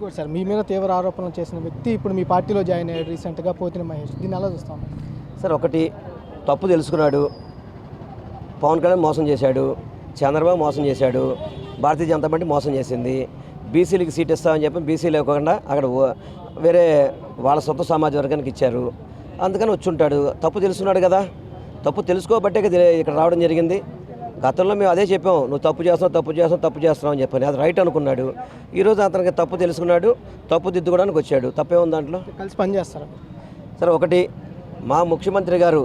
ఇంకోటి సార్, మీ మీద తీవ్ర ఆరోపణలు చేసిన వ్యక్తి ఇప్పుడు మీ పార్టీలో జాయిన్ అయ్యాడు రీసెంట్గా, పోతిన మహేష్. దీన్ని ఎలా చూస్తాం? సార్, ఒకటి తప్పు తెలుసుకున్నాడు. పవన్ కళ్యాణ్ మోసం చేశాడు, చంద్రబాబు మోసం చేశాడు, భారతీయ జనతా పార్టీ మోసం చేసింది. బీసీలకి సీట్ ఇస్తామని చెప్పి బీసీలు ఇవ్వకుండా అక్కడ వేరే వాళ్ళ సొంత సమాజ వర్గానికి ఇచ్చారు. అందుకని వచ్చి ఉంటాడు. తప్పు తెలుసుకున్నాడు కదా, తప్పు తెలుసుకోబట్టే ఇక్కడ రావడం జరిగింది. గతంలో మేము అదే చెప్పాం, నువ్వు తప్పు చేస్తున్నావు అని చెప్పని. అది రైట్ అనుకున్నాడు. ఈరోజు అతనికి తప్పు తెలుసుకున్నాడు, తప్పు దిద్దుకోవడానికి వచ్చాడు. తప్పేముంది దాంట్లో? కలిసి పనిచేస్తారు. సరే, ఒకటి మా ముఖ్యమంత్రి గారు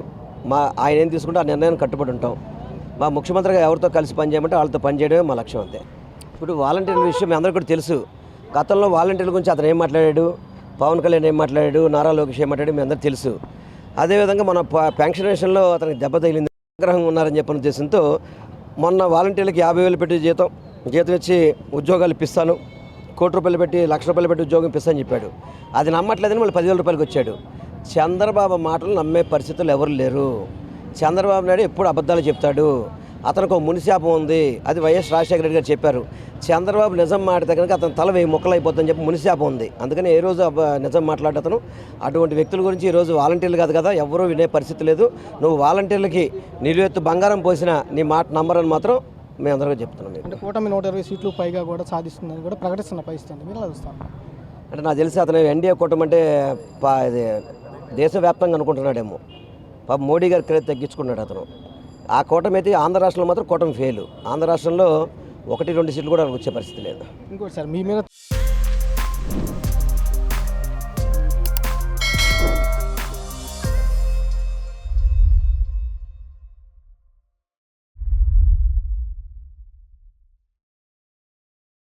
ఆయన ఏం తీసుకుంటే ఆ నిర్ణయాన్ని కట్టుబడి ఉంటాం. మా ముఖ్యమంత్రి గారు ఎవరితో కలిసి పనిచేయమంటే వాళ్ళతో పనిచేయడమే మా లక్ష్యం అంతే. ఇప్పుడు వాలంటీర్ల విషయం మీ అందరికీ కూడా తెలుసు. గతంలో వాలంటీర్ల గురించి అతను ఏం మాట్లాడాడు, పవన్ కళ్యాణ్ ఏం మాట్లాడాడు, నారా లోకేష్ ఏం మాట్లాడాడు మీ అందరికీ తెలుసు. అదేవిధంగా మన పెన్షన్ విషయంలో అతనికి దెబ్బ తగిలింది, ఆగ్రహంగా ఉన్నారని చెప్పిన ఉద్దేశంతో మొన్న వాలంటీర్లకి 50,000 పెట్టి జీతం ఇచ్చి ఉద్యోగాలు ఇప్పిస్తాను, ₹1,00,00,000 పెట్టి ₹1,00,000 పెట్టి ఉద్యోగం ఇప్పిస్తానని చెప్పాడు. అది నమ్మట్లేదని మళ్ళీ ₹10,000 వచ్చాడు. చంద్రబాబు మాటలు నమ్మే పరిస్థితులు ఎవరు లేరు. చంద్రబాబు నాయుడు ఎప్పుడు అబద్ధాలు చెప్తాడు. అతనికి ఒక మునిశాపం ఉంది, అది వైఎస్ రాజశేఖర రెడ్డి గారు చెప్పారు. చంద్రబాబు నిజం మాట్లాడితే కనుక అతను తల 1000 ముక్కలు అయిపోతుందని చెప్పి మునిశాపం ఉంది. అందుకని ఏ రోజు నిజం మాట్లాడే అతను అటువంటి వ్యక్తుల గురించి ఈరోజు వాలంటీర్లు కాదు కదా, ఎవరూ వినే పరిస్థితి లేదు. నువ్వు వాలంటీర్లకి నిలువెత్తు బంగారం పోసిన నీ మాట నమ్మరని మాత్రం మేము అందరికీ చెప్తున్నాం. అంటే కూటమి 120 సీట్లు పైగా కూడా సాధిస్తుందని కూడా ప్రకటిస్తున్న పరిస్థితి మీరు ఎలా చూస్తాను? అంటే నాకు తెలిసి అతను ఎన్డీఏ కూటమి అంటే ఇది దేశవ్యాప్తంగా అనుకుంటున్నాడేమో. పాప మోడీ గారి క్రేజ్ తగ్గించుకున్నాడు అతను. ఆ కూటమి అయితే ఆంధ్ర రాష్ట్రంలో మాత్రం కూటమి ఫెయిల్. ఆంధ్ర రాష్ట్రంలో 1-2 సీట్లు కూడా వచ్చే పరిస్థితి లేదు. ఇంకోటి సార్, మీ మీద